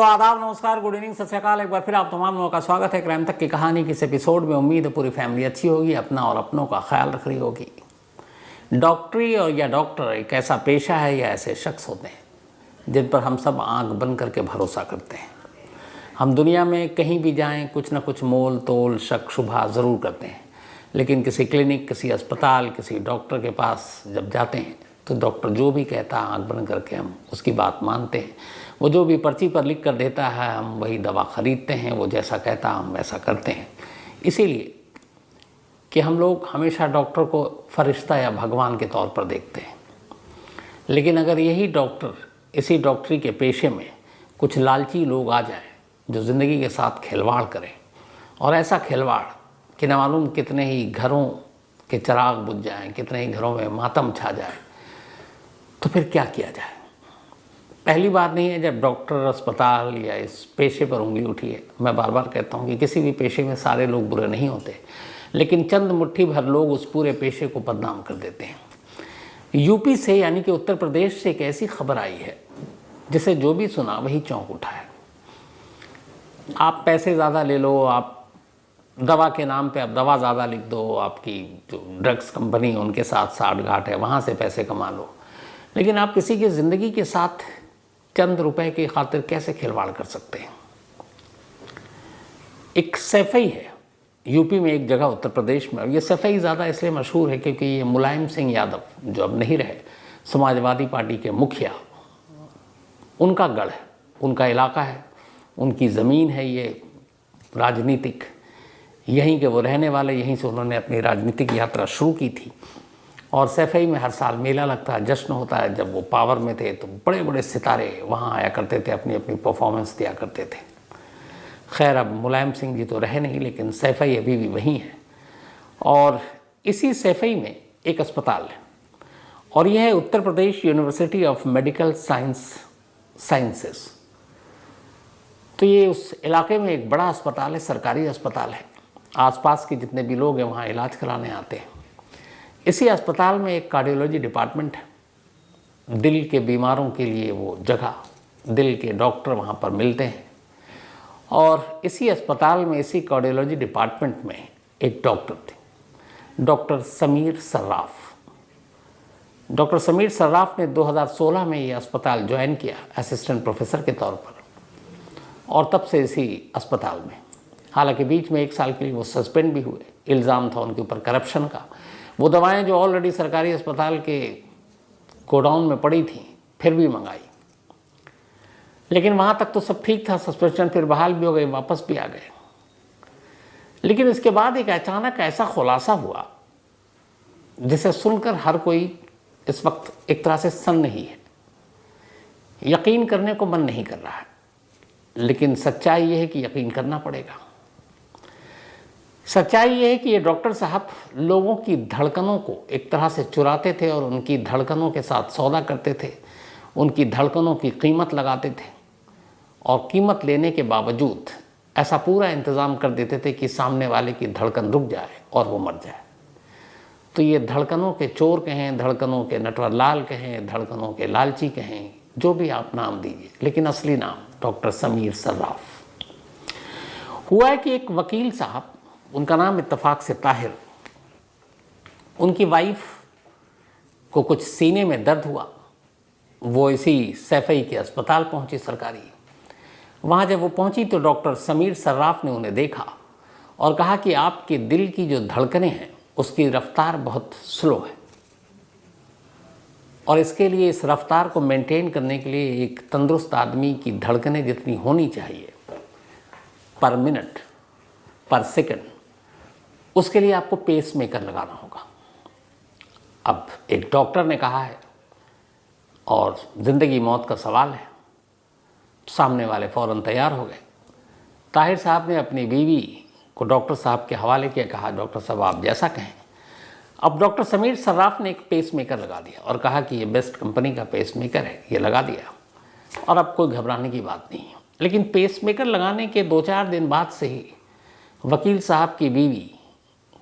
तो आदाब, नमस्कार, गुड इवनिंग, सत श्री अकाल। एक बार फिर आप तमाम लोगों का स्वागत है क्राइम तक की कहानी की इस एपिसोड में। उम्मीद है पूरी फैमिली अच्छी होगी, अपना और अपनों का ख्याल रख रही होगी। डॉक्टरी और या डॉक्टर एक ऐसा पेशा है या ऐसे शख्स होते हैं जिन पर हम सब आंख बंद करके भरोसा करते हैं। हम दुनिया में कहीं भी जाएं कुछ ना कुछ मोल तोल शक शुबा ज़रूर करते हैं, लेकिन किसी क्लिनिक, किसी अस्पताल, किसी डॉक्टर के पास जब जाते हैं तो डॉक्टर जो भी कहता है आंख बंद करके हम उसकी बात मानते हैं। वो जो भी पर्ची पर लिख कर देता है हम वही दवा ख़रीदते हैं, वो जैसा कहता हम वैसा करते हैं। इसीलिए कि हम लोग हमेशा डॉक्टर को फरिश्ता या भगवान के तौर पर देखते हैं। लेकिन अगर यही डॉक्टर इसी डॉक्टरी के पेशे में कुछ लालची लोग आ जाएं जो ज़िंदगी के साथ खिलवाड़ करें, और ऐसा खिलवाड़ कि न मालूम कितने ही घरों के चिराग बुझ जाएं, कितने ही घरों में मातम छा जाए, तो फिर क्या किया जाए। पहली बात नहीं है जब डॉक्टर, अस्पताल या इस पेशे पर उंगली उठी है। मैं बार बार कहता हूँ कि किसी भी पेशे में सारे लोग बुरे नहीं होते, लेकिन चंद मुट्ठी भर लोग उस पूरे पेशे को बदनाम कर देते हैं। यूपी से यानी कि उत्तर प्रदेश से एक ऐसी खबर आई है जिसे जो भी सुना वही चौंक उठा है। आप पैसे ज़्यादा ले लो, आप दवा के नाम पे आप दवा ज़्यादा लिख दो, आपकी जो ड्रग्स कंपनी उनके साथ साठगांठ है, वहाँ से पैसे कमा लो, लेकिन आप किसी की ज़िंदगी के साथ चंद रुपए की खातिर कैसे खिलवाड़ कर सकते हैं। एक सैफई है यूपी में एक जगह उत्तर प्रदेश में, और ये सैफई ज़्यादा इसलिए मशहूर है क्योंकि ये मुलायम सिंह यादव जो अब नहीं रहे, समाजवादी पार्टी के मुखिया, उनका गढ़ है, उनका इलाका है, उनकी ज़मीन है ये राजनीतिक। यहीं के वो रहने वाले, यहीं से उन्होंने अपनी राजनीतिक यात्रा शुरू की थी। और सैफई में हर साल मेला लगता है, जश्न होता है। जब वो पावर में थे तो बड़े बड़े सितारे वहाँ आया करते थे, अपनी अपनी परफॉर्मेंस दिया करते थे। खैर अब मुलायम सिंह जी तो रहे नहीं, लेकिन सैफई अभी भी वहीं है। और इसी सैफई में एक अस्पताल है, और यह है Uttar Pradesh university of medical sciences. तो ये उस इलाके में एक बड़ा अस्पताल है, सरकारी अस्पताल है। आसपास के जितने भी लोग हैं वहाँ इलाज कराने आते हैं। इसी अस्पताल में एक कार्डियोलॉजी डिपार्टमेंट है। दिल के बीमारों के लिए वो जगह, दिल के डॉक्टर वहाँ पर मिलते हैं। और इसी अस्पताल में, इसी कार्डियोलॉजी डिपार्टमेंट में एक डॉक्टर थे, डॉक्टर समीर सर्राफ। डॉक्टर समीर सर्राफ ने 2016 में ये अस्पताल ज्वाइन किया असिस्टेंट प्रोफेसर के तौर पर, और तब से इसी अस्पताल में, हालांकि बीच में 1 साल के लिए वो सस्पेंड भी हुए। इल्ज़ाम था उनके ऊपर करप्शन का। वो दवाएं जो ऑलरेडी सरकारी अस्पताल के गोडाउन में पड़ी थी फिर भी मंगाई, लेकिन वहाँ तक तो सब ठीक था। सस्पेंशन फिर बहाल भी हो गए, वापस भी आ गए। लेकिन इसके बाद एक अचानक ऐसा खुलासा हुआ जिसे सुनकर हर कोई इस वक्त एक तरह से सन्न ही है, यकीन करने को मन नहीं कर रहा है। लेकिन सच्चाई ये है कि यकीन करना पड़ेगा। सच्चाई ये है कि ये डॉक्टर साहब लोगों की धड़कनों को एक तरह से चुराते थे और उनकी धड़कनों के साथ सौदा करते थे, उनकी धड़कनों की कीमत लगाते थे, और कीमत लेने के बावजूद ऐसा पूरा इंतज़ाम कर देते थे कि सामने वाले की धड़कन रुक जाए और वो मर जाए। तो ये धड़कनों के चोर कहें, धड़कनों के नटवर लाल कहें, धड़कनों के लालची कहें, जो भी आप नाम दीजिए, लेकिन असली नाम डॉक्टर समीर सर्राफ। हुआ है कि एक वकील साहब, उनका नाम इत्तफाक से ताहिर, उनकी वाइफ को कुछ सीने में दर्द हुआ। वो इसी सैफई के अस्पताल पहुंची सरकारी। वहाँ जब वो पहुंची तो डॉक्टर समीर सर्राफ ने उन्हें देखा और कहा कि आपके दिल की जो धड़कनें हैं उसकी रफ्तार बहुत स्लो है, और इसके लिए, इस रफ्तार को मेंटेन करने के लिए एक तंदुरुस्त आदमी की धड़कनें जितनी होनी चाहिए पर मिनट, पर सेकंड, उसके लिए आपको पेस मेकर लगाना होगा। अब एक डॉक्टर ने कहा है और ज़िंदगी मौत का सवाल है, सामने वाले फ़ौरन तैयार हो गए। ताहिर साहब ने अपनी बीवी को डॉक्टर साहब के हवाले किया, कहा डॉक्टर साहब आप जैसा कहें। अब डॉक्टर समीर सर्राफ ने एक पेस मेकर लगा दिया और कहा कि ये बेस्ट कंपनी का पेस मेकर है, ये लगा दिया और अब कोई घबराने की बात नहीं है। लेकिन पेस मेकर लगाने के 2-4 दिन बाद से ही वकील साहब की बीवी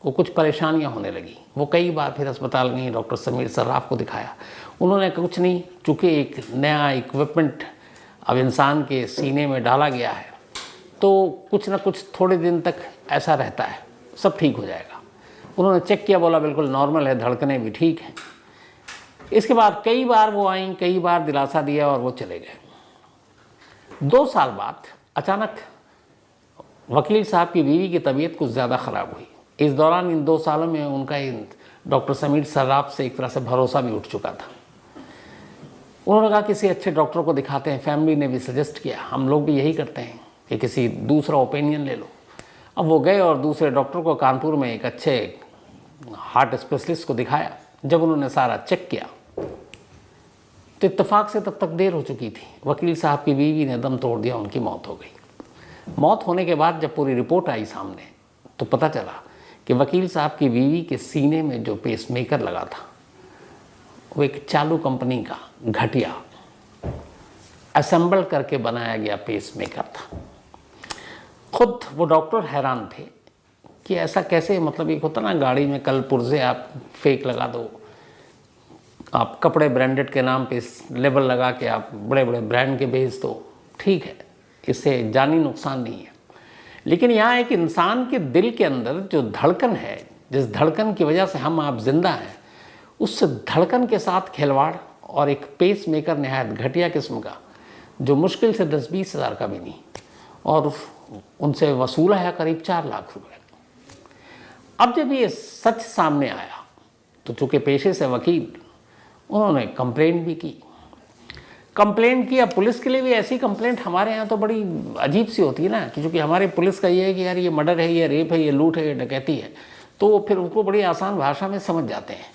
को कुछ परेशानियां होने लगी। वो कई बार फिर अस्पताल गई, डॉक्टर समीर सर्राफ को दिखाया। उन्होंने कुछ नहीं, चूँकि एक नया इक्विपमेंट अब इंसान के सीने में डाला गया है तो कुछ ना कुछ थोड़े दिन तक ऐसा रहता है, सब ठीक हो जाएगा। उन्होंने चेक किया, बोला बिल्कुल नॉर्मल है, धड़कनें भी ठीक हैं। इसके बाद कई बार वो आई, कई बार दिलासा दिया और वो चले गए। 2 साल बाद अचानक वकील साहब की बीवी की तबीयत कुछ ज़्यादा ख़राब हुई। इस दौरान इन 2 सालों में उनका डॉक्टर समीर सर्राफ से एक तरह से भरोसा भी उठ चुका था। उन्होंने कहा किसी अच्छे डॉक्टर को दिखाते हैं। फैमिली ने भी सजेस्ट किया, हम लोग भी यही करते हैं कि किसी दूसरा ओपिनियन ले लो। अब वो गए और दूसरे डॉक्टर को कानपुर में एक अच्छे हार्ट स्पेशलिस्ट को दिखाया। जब उन्होंने सारा चेक किया तो इत्तेफाक से तब तक देर हो चुकी थी। वकील साहब की बीवी ने दम तोड़ दिया, उनकी मौत हो गई। मौत होने के बाद जब पूरी रिपोर्ट आई सामने तो पता चला कि वकील साहब की बीवी के सीने में जो पेसमेकर लगा था वो एक चालू कंपनी का घटिया असेंबल करके बनाया गया पेसमेकर था। खुद वो डॉक्टर हैरान थे कि ऐसा कैसे, मतलब एक होता ना गाड़ी में कल पुर्जे आप फेक लगा दो, आप कपड़े ब्रांडेड के नाम पे लेबल लगा के आप बड़े बड़े ब्रांड के बेच दो, ठीक है, इससे जानी नुकसान नहीं है। लेकिन यहाँ एक इंसान के दिल के अंदर जो धड़कन है, जिस धड़कन की वजह से हम आप जिंदा हैं, उस धड़कन के साथ खिलवाड़ और एक पेस मेकर नहायत घटिया किस्म का जो मुश्किल से 10-20 हज़ार का भी नहीं, और उनसे वसूला है करीब 4 लाख रुपए। अब जब ये सच सामने आया तो चूँकि पेशे से वकील, उन्होंने कंप्लेंट भी की। कंप्लेंट किया पुलिस के लिए भी। ऐसी कंप्लेंट हमारे यहाँ तो बड़ी अजीब सी होती है ना, कि चूँकि हमारे पुलिस का ये है कि यार ये मर्डर है, ये रेप है, ये लूट है, ये डकैती है, तो फिर उसको बड़ी आसान भाषा में समझ जाते हैं।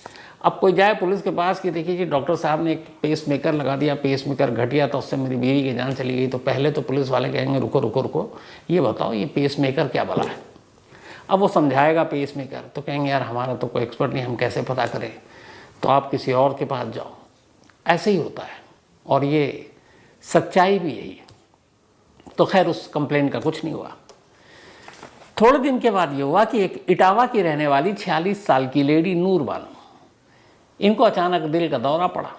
अब कोई जाए पुलिस के पास कि देखिए जी डॉक्टर साहब ने एक पेस मेकर लगा दिया, पेस मेकर घटिया था, उससे मेरी बीवी की जान चली गई, तो पहले तो पुलिस वाले कहेंगे रुको रुको रुको, ये बताओ ये पेस मेकर क्या भला है। अब वो समझाएगा पेस मेकर, तो कहेंगे यार हमारा तो कोई एक्सपर्ट नहीं, हम कैसे पता करें, तो आप किसी और के पास जाओ। ऐसे ही होता है और ये सच्चाई भी यही है। तो खैर उस कंप्लेंट का कुछ नहीं हुआ। थोड़े दिन के बाद ये हुआ कि एक इटावा की रहने वाली 46 साल की लेडी नूर बानो, इनको अचानक दिल का दौरा पड़ा।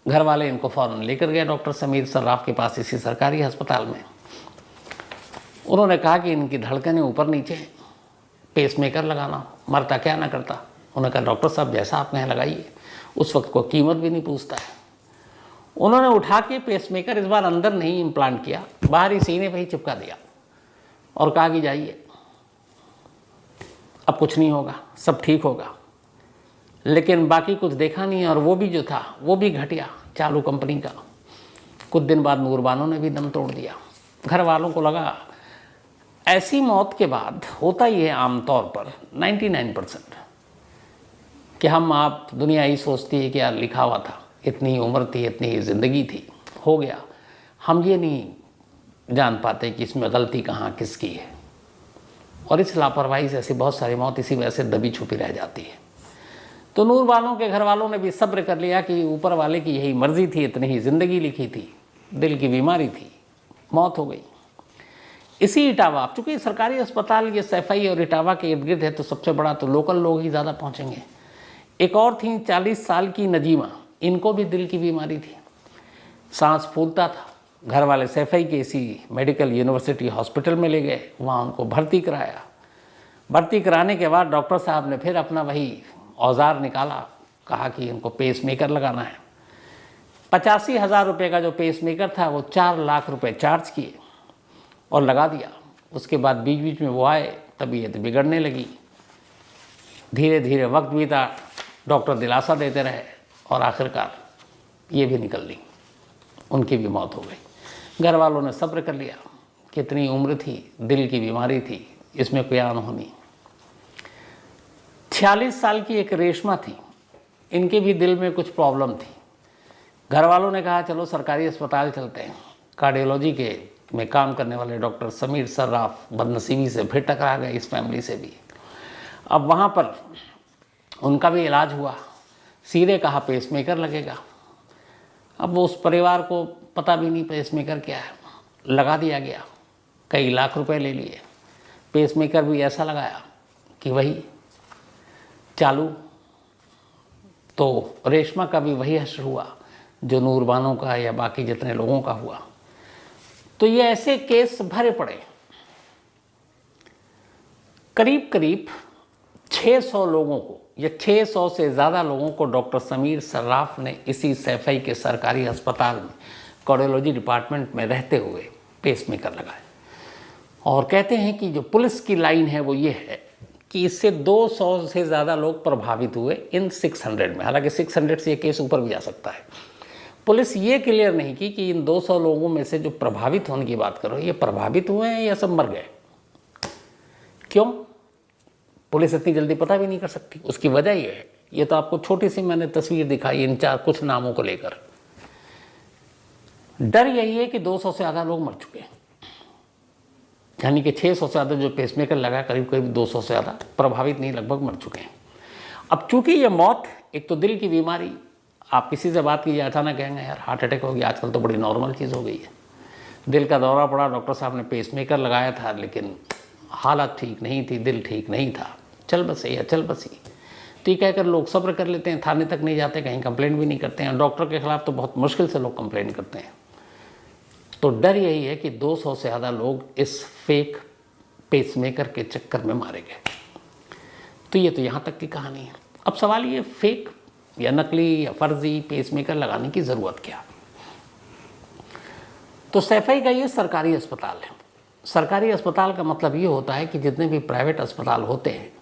घर वाले इनको फ़ौरन लेकर गए डॉक्टर समीर सर्राफ के पास, इसी सरकारी अस्पताल में। उन्होंने कहा कि इनकी धड़कनें ऊपर नीचे, पेसमेकर लगाना, मरता क्या ना करता। उन्होंने कहा डॉक्टर साहब जैसा आप कहें लगाइए, उस वक्त को कीमत भी नहीं पूछता है। उन्होंने उठा के पेसमेकर इस बार अंदर नहीं इम्प्लांट किया, बाहर ही सीने पे ही चिपका दिया और कहा कि जाइए अब कुछ नहीं होगा, सब ठीक होगा। लेकिन बाकी कुछ देखा नहीं, और वो भी जो था वो भी घटिया चालू कंपनी का। कुछ दिन बाद नूर बानो ने भी दम तोड़ दिया। घर वालों को लगा, ऐसी मौत के बाद होता ही है आमतौर पर 99% कि हम आप दुनिया ही सोचती है कि यार लिखा हुआ था, इतनी उम्र थी, इतनी ज़िंदगी थी, हो गया। हम ये नहीं जान पाते कि इसमें गलती कहाँ किसकी है, और इस लापरवाही से ऐसी बहुत सारी मौत इसी वजह से दबी छुपी रह जाती है। तो नूर बानो के घर वालों ने भी सब्र कर लिया कि ऊपर वाले की यही मर्जी थी, इतनी ही ज़िंदगी लिखी थी, दिल की बीमारी थी, मौत हो गई। इसी इटावा, चूँकि सरकारी अस्पताल ये सैफई और इटावा के इर्द गिर्द है, तो सबसे बड़ा तो लोकल लोग ही ज़्यादा पहुँचेंगे। एक और थी 40 साल की नजीमा, इनको भी दिल की बीमारी थी, सांस फूलता था। घर वाले सैफई के इसी मेडिकल यूनिवर्सिटी हॉस्पिटल में ले गए, वहाँ उनको भर्ती कराया। भर्ती कराने के बाद डॉक्टर साहब ने फिर अपना वही औजार निकाला, कहा कि इनको पेसमेकर लगाना है। 85,000 रुपये का जो पेसमेकर था वो 4 लाख रुपए चार्ज किए और लगा दिया। उसके बाद बीच बीच में वो आए, तबीयत बिगड़ने लगी। धीरे धीरे वक्त बीता, डॉक्टर दिलासा देते रहे और आखिरकार ये भी निकल ली, उनकी भी मौत हो गई। घर वालों ने सब्र कर लिया, कितनी उम्र थी, दिल की बीमारी थी, इसमें कोई अनहोनी। 46 साल की एक रेशमा थी, इनके भी दिल में कुछ प्रॉब्लम थी। घर वालों ने कहा चलो सरकारी अस्पताल चलते हैं। कार्डियोलॉजी के में काम करने वाले डॉक्टर समीर सर्राफ बदनसीबी से फिर टकरा गए इस फैमिली से भी। अब वहाँ पर उनका भी इलाज हुआ, सीधे कहा पेसमेकर लगेगा। अब वो उस परिवार को पता भी नहीं पेसमेकर क्या है, लगा दिया गया। कई लाख रुपए ले लिए। पेसमेकर भी ऐसा लगाया कि वही चालू। तो रेशमा का भी वही हश्र हुआ जो नूर बानो का या बाकी जितने लोगों का हुआ। तो ये ऐसे केस भरे पड़े, करीब करीब 600 लोगों को या 600 से ज़्यादा लोगों को डॉक्टर समीर सर्राफ ने इसी सैफई के सरकारी अस्पताल में कार्डियोलॉजी डिपार्टमेंट में रहते हुए पेसमेकर लगाए। और कहते हैं कि जो पुलिस की लाइन है वो ये है कि इससे 200 से ज़्यादा लोग प्रभावित हुए इन 600 में। हालांकि 600 से ये केस ऊपर भी जा सकता है। पुलिस ये क्लियर नहीं की कि इन 200 लोगों में से जो प्रभावित होने की बात करो, ये प्रभावित हुए हैं या सब मर गए। क्यों? पुलिस इतनी जल्दी पता भी नहीं कर सकती। उसकी वजह ये है, ये तो आपको छोटी सी मैंने तस्वीर दिखाई इन कुछ नामों को लेकर। डर यही है कि 200 से ज़्यादा लोग मर चुके हैं, यानी कि 600 से ज़्यादा जो पेसमेकर लगा, करीब करीब 200 से ज़्यादा प्रभावित नहीं, लगभग मर चुके हैं। अब चूंकि ये मौत एक तो दिल की बीमारी, आप किसी से बात कीजिए अचानक कहेंगे यार हार्ट अटैक हो गया, आजकल तो बड़ी नॉर्मल चीज़ हो गई है। दिल का दौरा पड़ा, डॉक्टर साहब ने पेसमेकर लगाया था, लेकिन हालत ठीक नहीं थी, दिल ठीक नहीं था, चल बसे या चल बसी, तो ये कहकर लोग सब्र कर लेते हैं, थाने तक नहीं जाते, कहीं कंप्लेंट भी नहीं करते हैं। डॉक्टर के खिलाफ तो बहुत मुश्किल से लोग कंप्लेंट करते हैं। तो डर यही है कि 200 से ज़्यादा लोग इस फेक पेसमेकर के चक्कर में मारे गए। तो ये तो यहाँ तक की कहानी है। अब सवाल ये, फेक या नकली या फर्जी पेसमेकर लगाने की ज़रूरत क्या? तो सैफई का ये सरकारी अस्पताल है। सरकारी अस्पताल का मतलब ये होता है कि जितने भी प्राइवेट अस्पताल होते हैं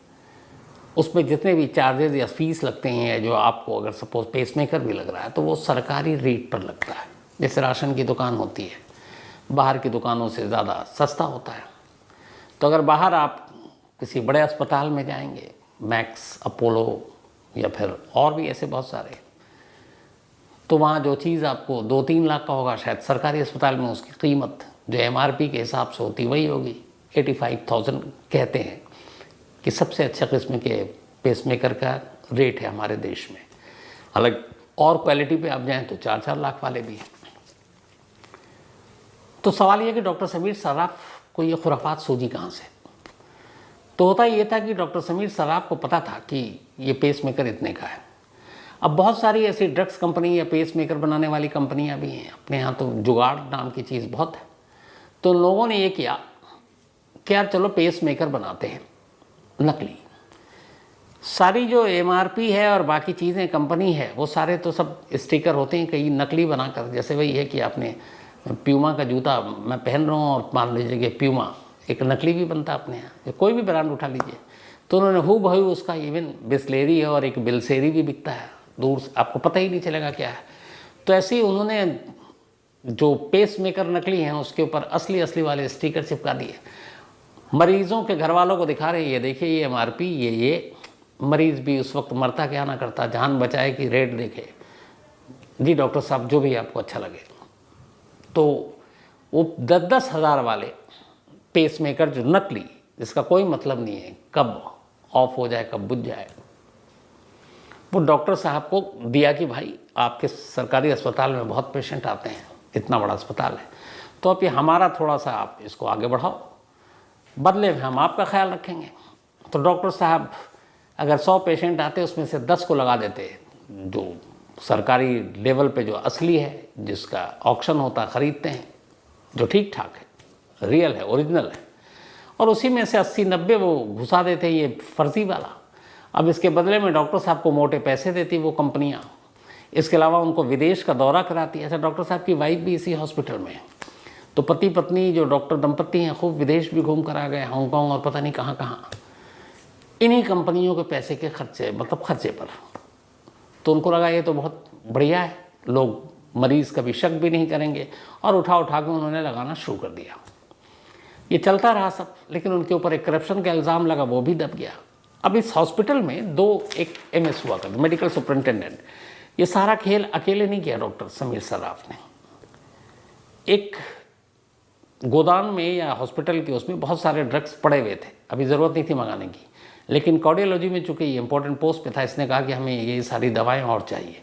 उसमें जितने भी चार्जेस या फीस लगते हैं, जो आपको अगर सपोज पेसमेकर भी लग रहा है तो वो सरकारी रेट पर लगता है। जैसे राशन की दुकान होती है, बाहर की दुकानों से ज़्यादा सस्ता होता है। तो अगर बाहर आप किसी बड़े अस्पताल में जाएंगे, मैक्स, अपोलो या फिर और भी ऐसे बहुत सारे, तो वहाँ जो चीज़ आपको 2-3 लाख का होगा, शायद सरकारी अस्पताल में उसकी कीमत जो MRP के हिसाब से होती वही होगी। 85,000 कहते हैं कि सबसे अच्छा किस्म के पेसमेकर का रेट है हमारे देश में। अलग और क्वालिटी पे आप जाएं तो 4-4 लाख वाले भी हैं। तो सवाल ये कि डॉक्टर समीर सर्राफ को ये खुराफात सूझी कहाँ से? तो होता ये था कि डॉक्टर समीर सर्राफ को पता था कि ये पेसमेकर इतने का है। अब बहुत सारी ऐसी ड्रग्स कंपनी या पेसमेकर बनाने वाली कंपनियां भी हैं अपने यहाँ, तो जुगाड़ नाम की चीज़ बहुत है। तो लोगों ने ये किया कि यार चलो पेसमेकर बनाते हैं नकली। सारी जो MRP है और बाकी चीज़ें कंपनी है वो सारे तो सब स्टिकर होते हैं कई नकली बनाकर। जैसे वही है कि आपने प्यूमा का जूता मैं पहन रहा हूँ और मान लीजिए कि प्यूमा एक नकली भी बनता है अपने यहाँ, कोई भी ब्रांड उठा लीजिए, तो उन्होंने हूबहू उसका इवन बिस्लेरी है और एक बिलसेरी भी बिकता है, दूर से आपको पता ही नहीं चलेगा क्या है। तो ऐसे ही उन्होंने जो पेसमेकर नकली हैं उसके ऊपर असली वाले स्टिकर चिपका दिए। मरीजों के घर वालों को दिखा रहे, ये देखिए ये MRP, ये मरीज़ भी उस वक्त मरता क्या ना करता, जान बचाए कि रेट देखे जी डॉक्टर साहब जो भी आपको अच्छा लगे। तो वो 10-10 हज़ार वाले पेसमेकर जो नकली, जिसका कोई मतलब नहीं है कब ऑफ हो जाए कब बुझ जाए, वो डॉक्टर साहब को दिया कि भाई आपके सरकारी अस्पताल में बहुत पेशेंट आते हैं, इतना बड़ा अस्पताल है, तो अब ये हमारा थोड़ा सा आप इसको आगे बढ़ाओ, बदले में हम आपका ख्याल रखेंगे। तो डॉक्टर साहब अगर 100 पेशेंट आते उसमें से 10 को लगा देते जो सरकारी लेवल पे जो असली है, जिसका ऑक्शन होता ख़रीदते हैं, जो ठीक ठाक है, रियल है, ओरिजिनल है, और उसी में से 80-90 वो घुसा देते ये फर्जी वाला। अब इसके बदले में डॉक्टर साहब को मोटे पैसे देती वो कंपनियां। इसके अलावा उनको विदेश का दौरा कराती है। अच्छा, डॉक्टर साहब की वाइफ भी इसी हॉस्पिटल में है, तो पति पत्नी जो डॉक्टर दंपत्ति हैं खूब विदेश भी घूम कर आ गए, हांगकांग और पता नहीं कहाँ कहाँ, इन्हीं कंपनियों के पैसे के खर्चे, मतलब खर्चे पर। तो उनको लगा ये तो बहुत बढ़िया है, लोग मरीज़ कभी शक भी नहीं करेंगे, और उठा के उन्होंने लगाना शुरू कर दिया। ये चलता रहा सब, लेकिन उनके ऊपर एक करप्शन का इल्ज़ाम लगा, वो भी दब गया। अब इस हॉस्पिटल में एक MS हुआ करते, मेडिकल सुपरिटेंडेंट। ये सारा खेल अकेले नहीं किया डॉक्टर समीर सर्राफ ने। एक गोदाम में या हॉस्पिटल के उसमें बहुत सारे ड्रग्स पड़े हुए थे, अभी ज़रूरत नहीं थी मंगाने की, लेकिन कार्डियोलॉजी में चूँकि ये इंपॉर्टेंट पोस्ट पे था, इसने कहा कि हमें ये सारी दवाएं और चाहिए,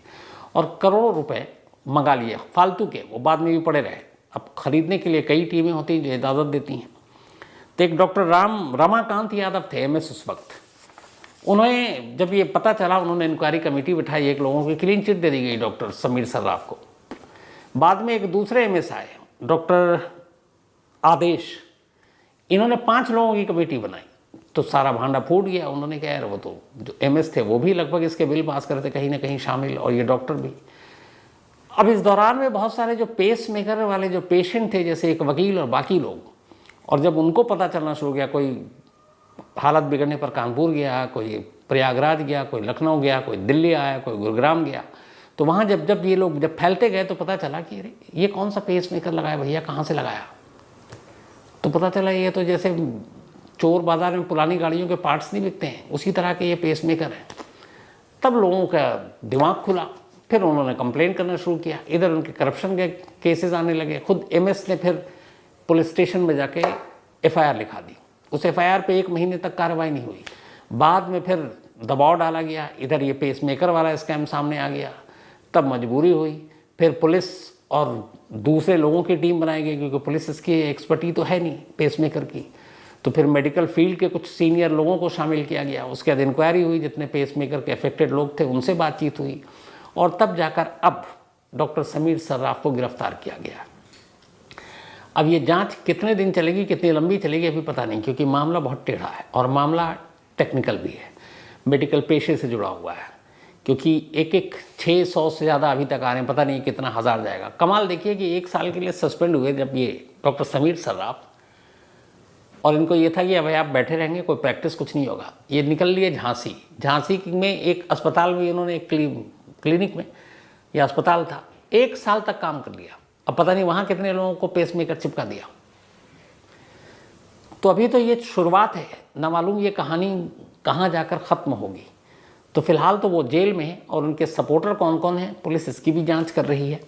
और करोड़ों रुपए मंगा लिए फालतू के, वो बाद में भी पड़े रहे। अब ख़रीदने के लिए कई टीमें होती हैं जो इजाज़त देती हैं। तो एक डॉक्टर रमाकांत यादव थे MS उस वक्त, उन्हें जब ये पता चला, उन्होंने इंक्वायरी कमेटी बिठाई, एक लोगों की क्लीन चिट दे दी गई डॉक्टर समीर सर्राफ को। बाद में एक दूसरे MS आए, डॉक्टर आदेश, इन्होंने 5 लोगों की कमेटी बनाई तो सारा भांडा फूट गया। उन्होंने कहा यार वो तो जो MS थे वो भी लगभग इसके बिल पास करते कहीं ना कहीं शामिल, और ये डॉक्टर भी। अब इस दौरान में बहुत सारे जो पेस मेकर वाले जो पेशेंट थे, जैसे एक वकील और बाकी लोग, और जब उनको पता चलना शुरू किया, कोई हालत बिगड़ने पर कानपुर गया, कोई प्रयागराज गया, कोई लखनऊ गया, कोई दिल्ली आया, कोई गुरुग्राम गया, तो वहाँ जब ये लोग जब फैलते गए तो पता चला कि अरे ये कौन सा पेस मेकर लगाया भैया, कहाँ से लगाया? तो पता चला ये तो जैसे चोर बाज़ार में पुरानी गाड़ियों के पार्ट्स नहीं बिकते हैं, उसी तरह के ये पेस मेकर है। तब लोगों का दिमाग खुला, फिर उन्होंने कंप्लेन करना शुरू किया। इधर उनके करप्शन के केसेस आने लगे। खुद MS ने फिर पुलिस स्टेशन में जाके FIR लिखा दी। उस FIR पे 1 महीने तक कार्रवाई नहीं हुई। बाद में फिर दबाव डाला गया, इधर ये पेस मेकर वाला स्कैम सामने आ गया, तब मजबूरी हुई, फिर पुलिस और दूसरे लोगों की टीम बनाई गई, क्योंकि पुलिस इसकी एक्सपर्टी तो है नहीं पेस मेकर की। तो फिर मेडिकल फील्ड के कुछ सीनियर लोगों को शामिल किया गया। उसके बाद इंक्वायरी हुई, जितने पेस मेकर के अफेक्टेड लोग थे उनसे बातचीत हुई, और तब जाकर अब डॉक्टर समीर सर्राफ को गिरफ्तार किया गया। अब ये जांच कितने दिन चलेगी, कितनी लंबी चलेगी अभी पता नहीं, क्योंकि मामला बहुत टेढ़ा है और मामला टेक्निकल भी है, मेडिकल पेशे से जुड़ा हुआ है। क्योंकि एक 600 से ज़्यादा अभी तक आ रहे हैं, पता नहीं कितना हज़ार जाएगा। कमाल देखिए कि 1 साल के लिए सस्पेंड हुए जब ये डॉक्टर समीर सर्राफ, और इनको ये था कि अब आप बैठे रहेंगे, कोई प्रैक्टिस कुछ नहीं होगा। ये निकल लिए झांसी। झांसी में एक अस्पताल में इन्होंने एक क्लिनिक में, यह अस्पताल था, 1 साल तक काम कर लिया। अब पता नहीं वहाँ कितने लोगों को पेस मेकर चिपका दिया। तो अभी तो ये शुरुआत है, ना मालूम ये कहानी कहाँ जाकर ख़त्म होगी। तो फिलहाल तो वो जेल में है, और उनके सपोर्टर कौन कौन हैं पुलिस इसकी भी जांच कर रही है।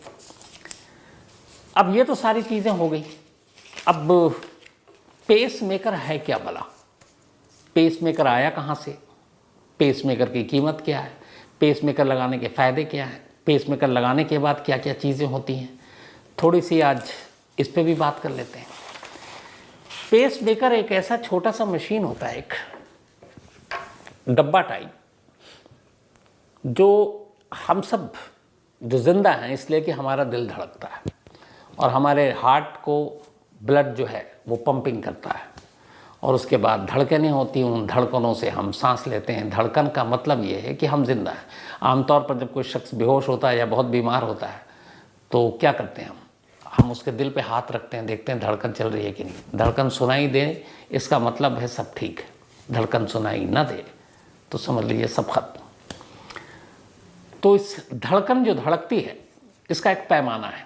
अब ये तो सारी चीज़ें हो गई। अब पेस मेकर है क्या भला? पेस मेकर आया कहाँ से? पेस मेकर की कीमत क्या है? पेस मेकर लगाने के फ़ायदे क्या हैं? पेस मेकर लगाने के बाद क्या क्या चीज़ें होती हैं? थोड़ी सी आज इस पे भी बात कर लेते हैं। पेस मेकर एक ऐसा छोटा सा मशीन होता है, एक डब्बा टाइप, जो हम सब जो जिंदा हैं इसलिए कि हमारा दिल धड़कता है और हमारे हार्ट को ब्लड जो है वो पंपिंग करता है, और उसके बाद धड़कनें होती हैं, उन धड़कनों से हम सांस लेते हैं। धड़कन का मतलब ये है कि हम जिंदा हैं। आमतौर पर जब कोई शख्स बेहोश होता है या बहुत बीमार होता है तो क्या करते हैं हम उसके दिल पे हाथ रखते हैं, देखते हैं धड़कन चल रही है कि नहीं। धड़कन सुनाई दे इसका मतलब है सब ठीक है, धड़कन सुनाई ना दे तो समझ लीजिए सब खत्म। तो इस धड़कन जो धड़कती है इसका एक पैमाना है।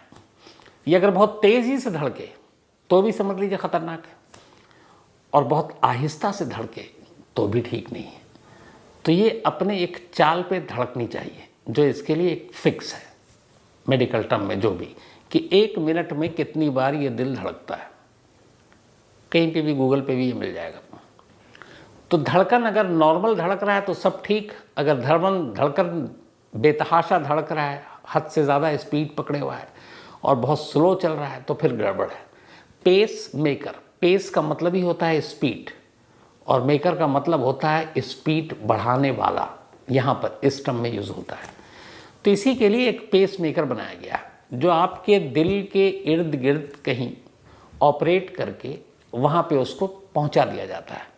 ये अगर बहुत तेज़ी से धड़के तो भी समझ लीजिए ख़तरनाक है, और बहुत आहिस्ता से धड़के तो भी ठीक नहीं है। तो ये अपने एक चाल पे धड़कनी चाहिए, जो इसके लिए एक फिक्स है मेडिकल टर्म में, जो भी कि 1 मिनट में कितनी बार ये दिल धड़कता है। कहीं पे भी गूगल पे भी ये मिल जाएगा। तो धड़कन अगर नॉर्मल धड़क रहा है तो सब ठीक, अगर धड़कन बेतहाशा धड़क रहा है, हद से ज़्यादा स्पीड पकड़े हुआ है और बहुत स्लो चल रहा है तो फिर गड़बड़ है। पेस मेकर, पेस का मतलब ही होता है स्पीड, और मेकर का मतलब होता है स्पीड बढ़ाने वाला, यहाँ पर इस टर्म में यूज़ होता है। तो इसी के लिए एक पेस मेकर बनाया गया है, जो आपके दिल के इर्द गिर्द कहीं ऑपरेट करके वहाँ पे उसको पहुँचा दिया जाता है।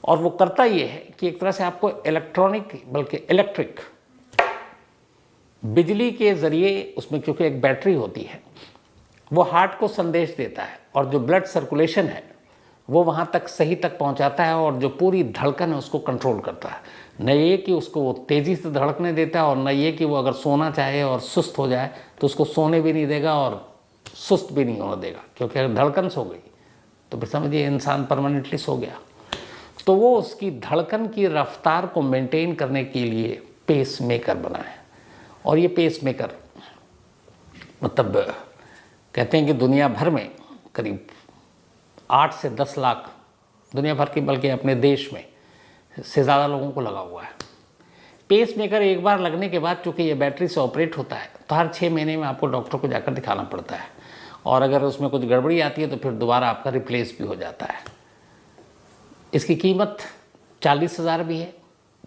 और वो करता ये है कि एक तरह से आपको इलेक्ट्रिक बिजली के ज़रिए उसमें, क्योंकि एक बैटरी होती है, वो हार्ट को संदेश देता है, और जो ब्लड सर्कुलेशन है वो वहाँ तक सही तक पहुँचाता है, और जो पूरी धड़कन है उसको कंट्रोल करता है। न ये कि उसको वो तेज़ी से धड़कने देता है, और न ये कि वो अगर सोना चाहे और सुस्त हो जाए तो उसको सोने भी नहीं देगा और सुस्त भी नहीं होने देगा, क्योंकि अगर धड़कन सो गई तो फिर समझिए इंसान परमानेंटली सो गया। तो वो उसकी धड़कन की रफ्तार को मेंटेन करने के लिए पेस मेकर बना है। और ये पेस मेकर मतलब कहते हैं कि दुनिया भर में करीब 8 से 10 लाख, दुनिया भर के बल्कि अपने देश में से ज़्यादा लोगों को लगा हुआ है। पेस मेकर एक बार लगने के बाद, चूँकि ये बैटरी से ऑपरेट होता है, तो हर 6 महीने में आपको डॉक्टर को जाकर दिखाना पड़ता है, और अगर उसमें कुछ गड़बड़ी आती है तो फिर दोबारा आपका रिप्लेस भी हो जाता है। इसकी कीमत 40,000 भी है,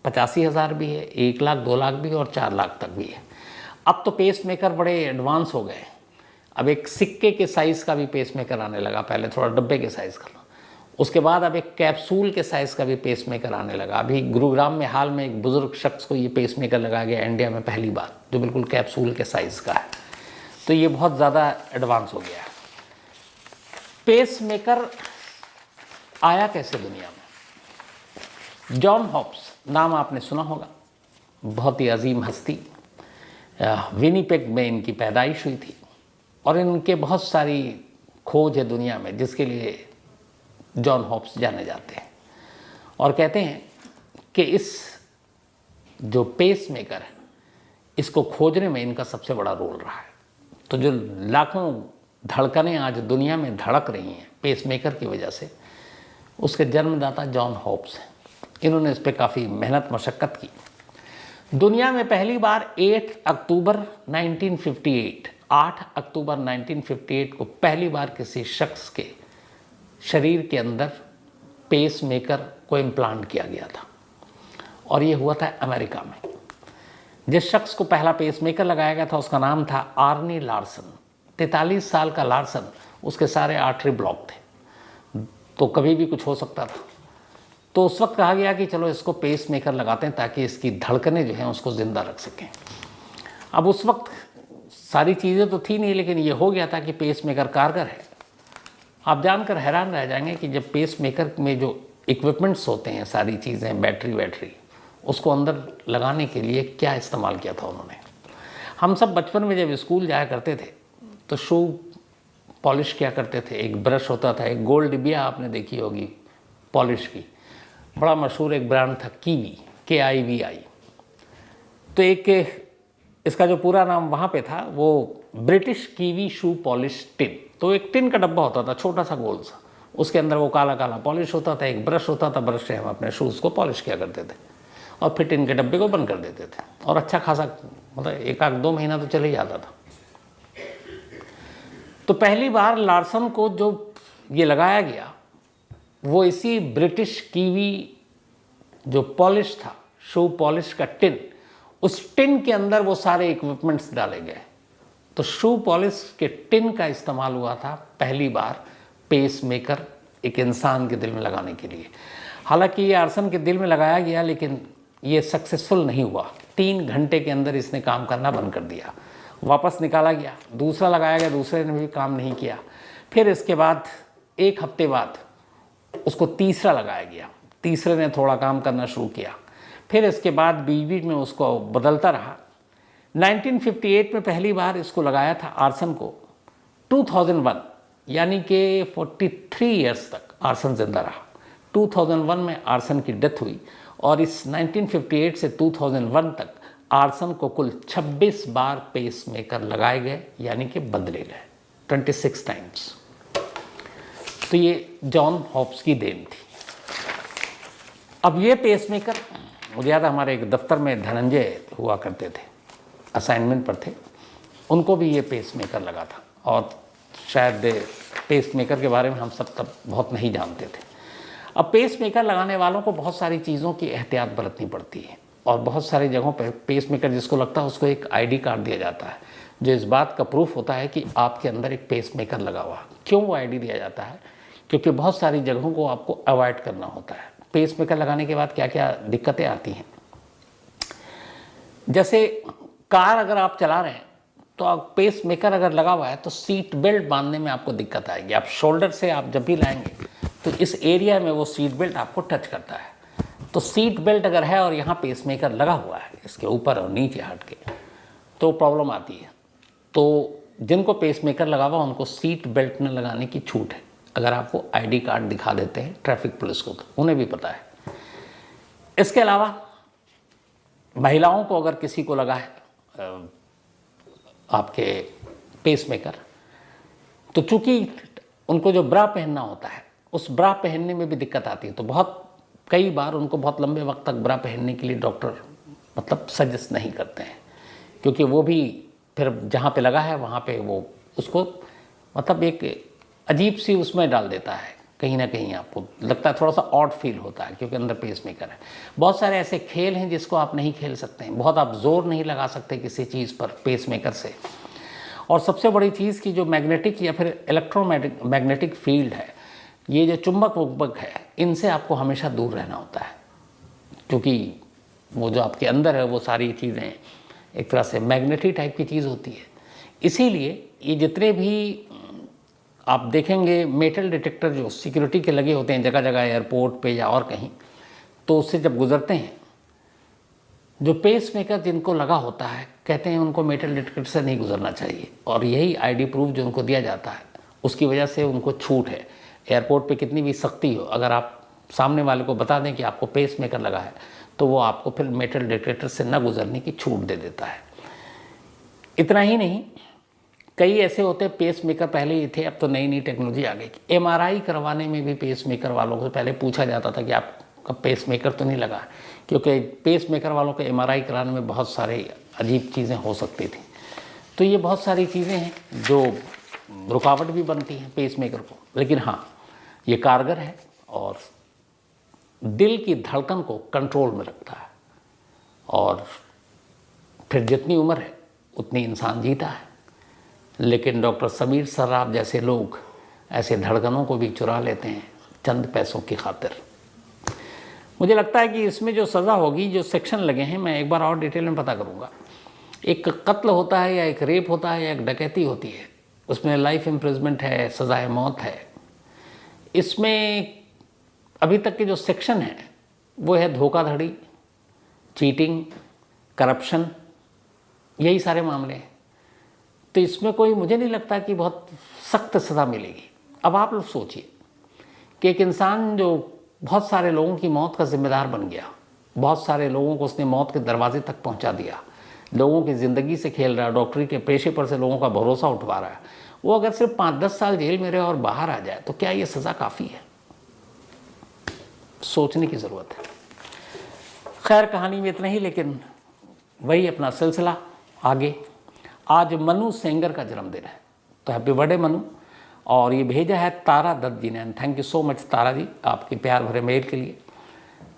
85,000 भी है, 1 लाख, 2 लाख भी और 4 लाख तक भी है। अब तो पेस मेकर बड़े एडवांस हो गए। अब एक सिक्के के साइज़ का भी पेसमेकर आने लगा, पहले थोड़ा डब्बे के साइज़ का। उसके बाद अब एक कैप्सूल के साइज़ का भी पेसमेकर आने लगा। अभी गुरुग्राम में हाल में एक बुज़ुर्ग शख्स को ये पेसमेकर लगाया गया इंडिया में पहली बार, जो बिल्कुल कैप्सूल के साइज़ का है। तो ये बहुत ज़्यादा एडवांस हो गया है। पेसमेकर आया कैसे दुनिया में? जॉन हॉप्स नाम आपने सुना होगा, बहुत ही अजीम हस्ती। विनीपेग में इनकी पैदाइश हुई थी और इनके बहुत सारी खोज है दुनिया में, जिसके लिए जॉन हॉप्स जाने जाते हैं। और कहते हैं कि इस जो पेसमेकर है, इसको खोजने में इनका सबसे बड़ा रोल रहा है। तो जो लाखों धड़कनें आज दुनिया में धड़क रही हैं पेसमेकर की वजह से, उसके जन्मदाता जॉन हॉप्स हैं। इन्होंने इस पर काफ़ी मेहनत मशक्क़त की। दुनिया में पहली बार 8 अक्टूबर 1958 को पहली बार किसी शख्स के शरीर के अंदर पेसमेकर को इम्प्लांट किया गया था, और ये हुआ था अमेरिका में। जिस शख्स को पहला पेसमेकर लगाया गया था उसका नाम था आर्नी लार्सन। 43 साल का लार्सन, उसके सारे आर्टरी ब्लॉक थे, तो कभी भी कुछ हो सकता था। तो उस वक्त कहा गया कि चलो इसको पेसमेकर लगाते हैं ताकि इसकी धड़कनें जो हैं उसको ज़िंदा रख सकें। अब उस वक्त सारी चीज़ें तो थी नहीं, लेकिन ये हो गया था कि पेसमेकर कारगर है। आप जानकर हैरान रह जाएंगे कि जब पेसमेकर में जो इक्विपमेंट्स होते हैं, सारी चीज़ें, बैटरी, उसको अंदर लगाने के लिए क्या इस्तेमाल किया था उन्होंने। हम सब बचपन में जब स्कूल जाया करते थे तो शू पॉलिश किया करते थे। एक ब्रश होता था, एक गोल्ड डिबिया आपने देखी होगी पॉलिश की, बड़ा मशहूर एक ब्रांड था कीवी, KIVI। तो एक इसका जो पूरा नाम वहाँ पे था वो British kiwi shoe polish tin. तो एक टिन का डब्बा होता था, छोटा सा गोल सा, उसके अंदर वो काला काला पॉलिश होता था, एक ब्रश होता था, ब्रश से हम अपने शूज़ को पॉलिश किया करते थे और फिर टिन के डब्बे को बंद कर देते थे, और अच्छा खासा मतलब 1-2 महीना तो चले ही जाता था। तो पहली बार लार्सन को जो ये लगाया गया वो इसी ब्रिटिश कीवी जो पॉलिश था, शू पॉलिश का टिन, उस टिन के अंदर वो सारे इक्विपमेंट्स डाले गए। तो शू पॉलिश के टिन का इस्तेमाल हुआ था पहली बार पेसमेकर एक इंसान के दिल में लगाने के लिए। हालांकि ये आर्सन के दिल में लगाया गया, लेकिन ये सक्सेसफुल नहीं हुआ। 3 घंटे के अंदर इसने काम करना बंद कर दिया, वापस निकाला गया, दूसरा लगाया गया, दूसरे ने भी काम नहीं किया। फिर इसके बाद 1 हफ्ते बाद उसको तीसरा लगाया गया, तीसरे ने थोड़ा काम करना शुरू किया। फिर इसके बाद बीच में उसको बदलता रहा। 1958 में पहली बार इसको लगाया था आर्सन को। 2001 यानी कि 43 ईयर्स तक आर्सन जिंदा रहा। 2001 में आर्सन की डेथ हुई, और इस 1958 से 2001 तक आर्सन को कुल 26 बार पेसमेकर लगाए गए, यानी कि बदले गए 26 टाइम्स। तो ये जॉन हॉप्स की देन थी। अब ये पेसमेकर, मुझे याद है हमारे एक दफ्तर में धनंजय हुआ करते थे, असाइनमेंट पर थे, उनको भी ये पेसमेकर लगा था, और शायद पेसमेकर के बारे में हम सब तब बहुत नहीं जानते थे। अब पेसमेकर लगाने वालों को बहुत सारी चीज़ों की एहतियात बरतनी पड़ती है, और बहुत सारी जगहों पर पेसमेकर जिसको लगता है उसको एक ID कार्ड दिया जाता है, जो इस बात का प्रूफ होता है कि आपके अंदर एक पेसमेकर लगा हुआ। क्यों वो ID दिया जाता है? क्योंकि बहुत सारी जगहों को आपको अवॉइड करना होता है। पेसमेकर लगाने के बाद क्या क्या दिक्कतें आती हैं, जैसे कार अगर आप चला रहे हैं तो आप पेसमेकर अगर लगा हुआ है तो सीट बेल्ट बांधने में आपको दिक्कत आएगी। आप शोल्डर से आप जब भी लाएंगे तो इस एरिया में वो सीट बेल्ट आपको टच करता है। तो सीट बेल्ट अगर है और यहाँ पेसमेकर लगा हुआ है इसके ऊपर और नीचे हट के, तो प्रॉब्लम आती है। तो जिनको पेसमेकर लगा हुआ उनको सीट बेल्ट न लगाने की छूट है, अगर आपको ID कार्ड दिखा देते हैं ट्रैफिक पुलिस को, तो उन्हें भी पता है। इसके अलावा महिलाओं को अगर किसी को लगा है आपके पेसमेकर, तो चूंकि उनको जो ब्रा पहनना होता है उस ब्रा पहनने में भी दिक्कत आती है। तो कई बार उनको बहुत लंबे वक्त तक ब्रा पहनने के लिए डॉक्टर मतलब सजेस्ट नहीं करते हैं, क्योंकि वो भी फिर जहाँ पे लगा है वहाँ पे वो उसको मतलब एक अजीब सी उसमें डाल देता है, कहीं ना कहीं आपको लगता है थोड़ा सा ऑड फील होता है, क्योंकि अंदर पेसमेकर है। बहुत सारे ऐसे खेल हैं जिसको आप नहीं खेल सकते हैं, बहुत आप जोर नहीं लगा सकते किसी चीज़ पर पेसमेकर से। और सबसे बड़ी चीज़ कि जो मैग्नेटिक या फिर इलेक्ट्रोमैग्नेटिक फील्ड है, ये जो चुंबक वुंबक है, इनसे आपको हमेशा दूर रहना होता है, क्योंकि वो जो आपके अंदर है वो सारी चीज़ें एक तरह से मैग्नेटिक टाइप की चीज़ होती है। इसीलिए ये जितने भी आप देखेंगे मेटल डिटेक्टर जो सिक्योरिटी के लगे होते हैं जगह जगह, एयरपोर्ट पे या और कहीं, तो उससे जब गुजरते हैं, जो पेस मेकर जिनको लगा होता है कहते हैं उनको मेटल डिटेक्टर से नहीं गुजरना चाहिए, और यही आईडी प्रूफ जो उनको दिया जाता है उसकी वजह से उनको छूट है। एयरपोर्ट पे कितनी भी सख्ती हो, अगर आप सामने वाले को बता दें कि आपको पेस मेकर लगा है तो वो आपको फिर मेटल डिटेक्टर से न गुजरने की छूट दे देता है। इतना ही नहीं, कई ऐसे होते हैं पेस मेकर पहले ही थे, अब तो नई नई टेक्नोलॉजी आ गई। एमआरआई करवाने में भी पेस मेकर वालों को पहले पूछा जाता था कि आपका पेस मेकर तो नहीं लगा, क्योंकि पेस मेकर वालों को एमआरआई कराने में बहुत सारे अजीब चीज़ें हो सकती थी। तो ये बहुत सारी चीज़ें हैं जो रुकावट भी बनती हैं पेस मेकर को, लेकिन हाँ ये कारगर है और दिल की धड़कन को कंट्रोल में रखता है, और फिर जितनी उम्र है उतनी इंसान जीता है। लेकिन डॉक्टर समीर सर्राफ जैसे लोग ऐसे धड़कनों को भी चुरा लेते हैं चंद पैसों की खातिर। मुझे लगता है कि इसमें जो सज़ा होगी, जो सेक्शन लगे हैं, मैं एक बार और डिटेल में पता करूँगा। एक कत्ल होता है या एक रेप होता है या एक डकैती होती है, उसमें लाइफ इम्प्रिजमेंट है, सज़ाए मौत है। इसमें अभी तक के जो सेक्शन है वो है धोखाधड़ी, चीटिंग, करप्शन, यही सारे मामले हैं। तो इसमें कोई मुझे नहीं लगता कि बहुत सख्त सज़ा मिलेगी। अब आप लोग सोचिए कि एक इंसान जो बहुत सारे लोगों की मौत का जिम्मेदार बन गया, बहुत सारे लोगों को उसने मौत के दरवाजे तक पहुंचा दिया, लोगों की ज़िंदगी से खेल रहा है, डॉक्टरी के पेशे पर से लोगों का भरोसा उठवा रहा है, वो अगर सिर्फ 5-10 साल जेल में रहे और बाहर आ जाए तो क्या ये सज़ा काफ़ी है? सोचने की ज़रूरत है। खैर, कहानी में इतना ही, लेकिन वही अपना सिलसिला आगे। आज मनु सेंगर का जन्मदिन है, तो हैप्पी बर्थडे मनु। और ये भेजा है तारा दत्त जी ने, and thank you so much Tara ji आपके प्यार भरे मेल के लिए।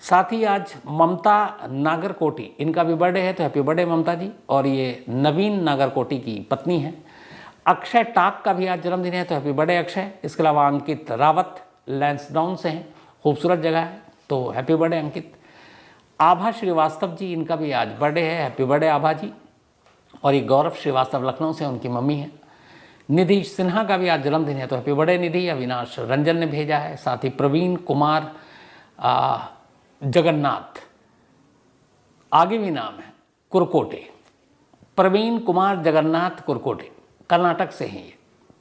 साथ ही आज ममता नागरकोटी, इनका भी बर्थडे है, तो हैप्पी बर्थडे ममता जी। और ये नवीन नागरकोटी की पत्नी है। अक्षय टाक का भी आज जन्मदिन है, तो हैप्पी बर्थडे अक्षय। इसके अलावा अंकित रावत लैंसडाउन से हैं, खूबसूरत जगह है, तो हैप्पी बर्थडे अंकित। आभा श्रीवास्तव जी, इनका भी आज बर्थडे है, हैप्पी बर्थडे आभा जी। और ये गौरव श्रीवास्तव लखनऊ से, उनकी मम्मी है। निधि सिन्हा का भी आज जन्मदिन है, तो हैप्पी बर्थडे निधि। अविनाश रंजन ने भेजा है। साथ ही प्रवीण कुमार जगन्नाथ, आगे भी नाम है, कुरकोटे, प्रवीण कुमार जगन्नाथ कुरकोटे, कर्नाटक से हैं ये,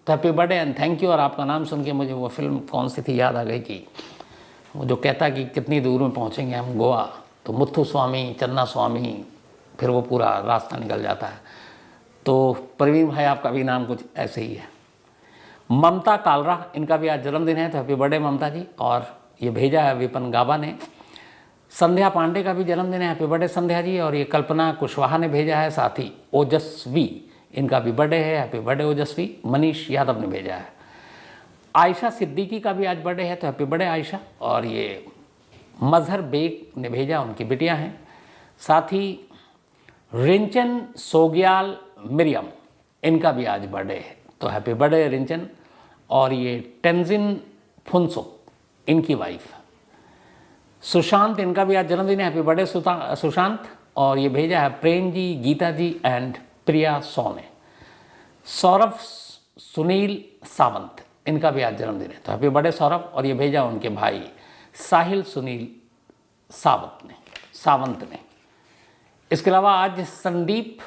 तो happy birthday and thank you. और आपका नाम सुन के मुझे वो फिल्म कौन सी थी याद आ गई कि वो जो कहता कि कितनी दूर में पहुँचेंगे हम गोवा, तो मुथु स्वामी, चन्ना स्वामी, फिर वो पूरा रास्ता निकल जाता है। तो प्रवीण भाई आपका भी नाम कुछ ऐसे ही है। ममता कालरा, इनका भी आज जन्मदिन है, तो हैप्पी बर्थडे ममता जी। और ये भेजा है विपन गाबा ने। संध्या पांडे का भी जन्मदिन है, हैप्पी बर्थडे संध्या जी। और ये कल्पना कुशवाहा ने भेजा है। साथ ही ओजस्वी, इनका भी बर्थडे है, हैप्पी बर्थडे ओजस्वी। मनीष यादव ने भेजा है। आयशा सिद्दीकी का भी आज बर्थडे है, तो हैप्पी बर्थडे आयशा। और ये मजहर बेग ने भेजा, उनकी बिटिया हैं। साथ ही रिंचन सोग्याल मिरियम, इनका भी आज बर्थडे है, तो हैप्पी बर्थडे रिंचन। और ये टेंजिन फुनसुक, इनकी वाइफ। सुशांत, इनका भी आज जन्मदिन है, हैप्पी बर्थडे सुशांत। और ये भेजा है प्रेम जी, गीता जी एंड प्रिया सोने। सौरभ सुनील सावंत, इनका भी आज जन्मदिन है, तो हैप्पी बर्थडे सौरभ। और ये भेजा उनके भाई साहिल सुनील सावंत ने। इसके अलावा आज संदीप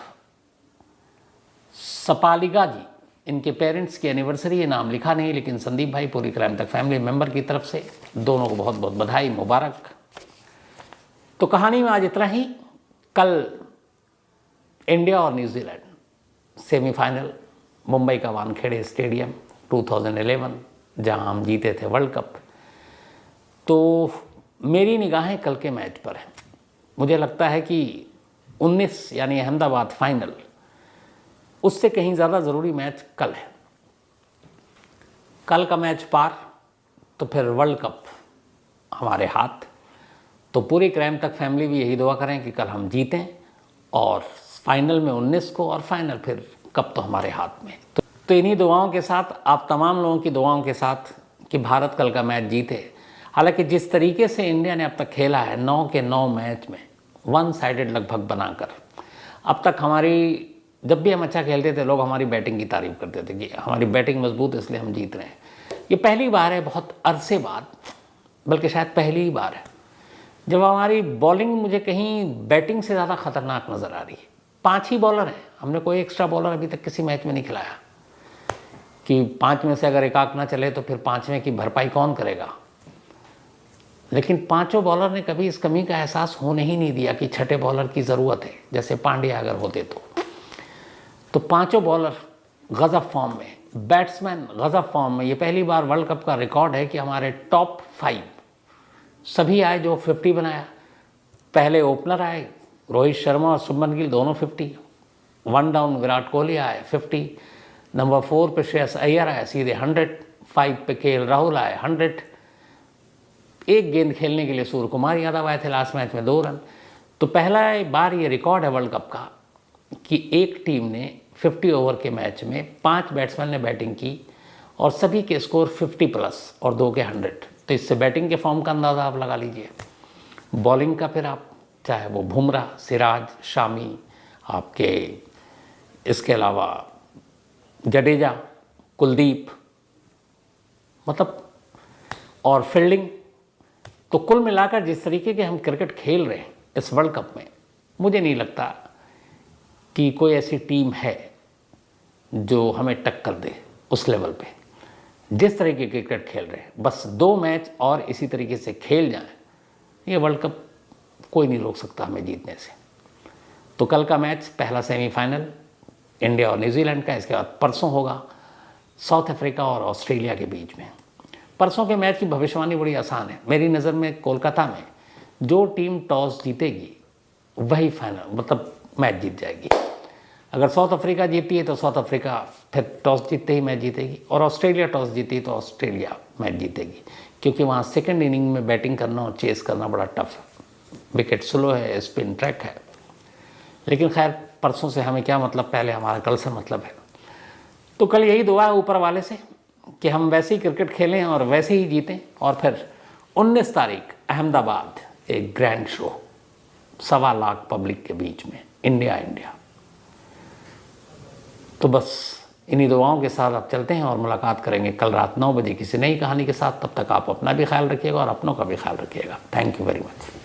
सपालिगा जी, इनके पेरेंट्स की एनिवर्सरी है, नाम लिखा नहीं, लेकिन संदीप भाई पूरी क्राइम तक फैमिली मेंबर की तरफ से दोनों को बहुत बहुत बधाई, मुबारक। तो कहानी में आज इतना ही। कल इंडिया और न्यूजीलैंड सेमीफाइनल, मुंबई का वानखेड़े स्टेडियम 2011, जहां हम जीते थे वर्ल्ड कप। तो मेरी निगाहें कल के मैच पर हैं। मुझे लगता है कि 19 यानी अहमदाबाद फाइनल, उससे कहीं ज़्यादा ज़रूरी मैच कल है। कल का मैच पार तो फिर वर्ल्ड कप हमारे हाथ। तो पूरी क्राइम तक फैमिली भी यही दुआ करें कि कल हम जीतें और फाइनल में 19 को, और फाइनल फिर कप तो हमारे हाथ में। तो इन्हीं दुआओं के साथ, आप तमाम लोगों की दुआओं के साथ कि भारत कल का मैच जीते। हालांकि जिस तरीके से इंडिया ने अब तक खेला है 9 के 9 मैच में वन साइडेड लगभग बनाकर, अब तक हमारी, जब भी हम अच्छा खेलते थे लोग हमारी बैटिंग की तारीफ़ करते थे कि हमारी बैटिंग मजबूत है इसलिए हम जीत रहे हैं। ये पहली बार है बहुत अरसे बाद, बल्कि शायद पहली ही बार है जब हमारी बॉलिंग मुझे कहीं बैटिंग से ज़्यादा ख़तरनाक नज़र आ रही है। 5 ही बॉलर हैं, हमने कोई एक्स्ट्रा बॉलर अभी तक किसी मैच में नहीं खिलाया कि 5 में से अगर एक आंख ना चले तो फिर 5वें की भरपाई कौन करेगा। लेकिन 5 बॉलर ने कभी इस कमी का एहसास होने ही नहीं दिया कि छठे बॉलर की ज़रूरत है, जैसे पांड्या अगर होते तो 5 बॉलर गज़ब फॉर्म में, बैट्समैन गज़ब फॉर्म में। ये पहली बार वर्ल्ड कप का रिकॉर्ड है कि हमारे टॉप 5 सभी आए जो 50 बनाया। पहले ओपनर आए, रोहित शर्मा और शुभमन गिल दोनों 50, 1 डाउन विराट कोहली आए 50, नंबर 4 पे श्रेयस अय्यर आए सीधे 100, 5 पे केएल राहुल आए 100, एक गेंद खेलने के लिए सूर्य कुमार यादव आए थे लास्ट मैच में 2 रन। तो पहला बार ये रिकॉर्ड है वर्ल्ड कप का कि एक टीम ने 50 ओवर के मैच में 5 बैट्समैन ने बैटिंग की और सभी के स्कोर 50+ और 2 के 100। तो इससे बैटिंग के फॉर्म का अंदाज़ा आप लगा लीजिए। बॉलिंग का फिर आप चाहे वो बुमराह, सिराज, शामी, आपके इसके अलावा जडेजा, कुलदीप, मतलब, और फील्डिंग, तो कुल मिलाकर जिस तरीके के हम क्रिकेट खेल रहे हैं इस वर्ल्ड कप में, मुझे नहीं लगता कि कोई ऐसी टीम है जो हमें टक्कर दे उस लेवल पे। जिस तरीके के क्रिकेट खेल रहे हैं, बस 2 मैच और इसी तरीके से खेल जाएं, ये वर्ल्ड कप कोई नहीं रोक सकता हमें जीतने से। तो कल का मैच पहला सेमीफाइनल इंडिया और न्यूजीलैंड का, इसके बाद परसों होगा साउथ अफ्रीका और ऑस्ट्रेलिया के बीच में। परसों के मैच की भविष्यवाणी बड़ी आसान है मेरी नज़र में। कोलकाता में जो टीम टॉस जीतेगी वही फाइनल, मतलब मैच जीत जाएगी। अगर साउथ अफ्रीका जीती है तो साउथ अफ्रीका फिर टॉस जीतते ही मैच जीतेगी, और ऑस्ट्रेलिया टॉस जीती है तो ऑस्ट्रेलिया मैच जीतेगी, क्योंकि वहाँ सेकंड इनिंग में बैटिंग करना और चेस करना बड़ा टफ है, विकेट स्लो है, स्पिन ट्रैक है। लेकिन खैर परसों से हमें क्या मतलब, पहले हमारा कल से मतलब है। तो कल यही दुआ है ऊपर वाले से कि हम वैसे ही क्रिकेट खेलें और वैसे ही जीतें, और फिर 19 तारीख अहमदाबाद एक ग्रैंड शो 1.25 लाख पब्लिक के बीच में, इंडिया। तो बस इन्हीं दुआओं के साथ आप चलते हैं और मुलाकात करेंगे कल रात 9 बजे किसी नई कहानी के साथ। तब तक आप अपना भी ख्याल रखिएगा और अपनों का भी ख्याल रखिएगा। Thank you very much.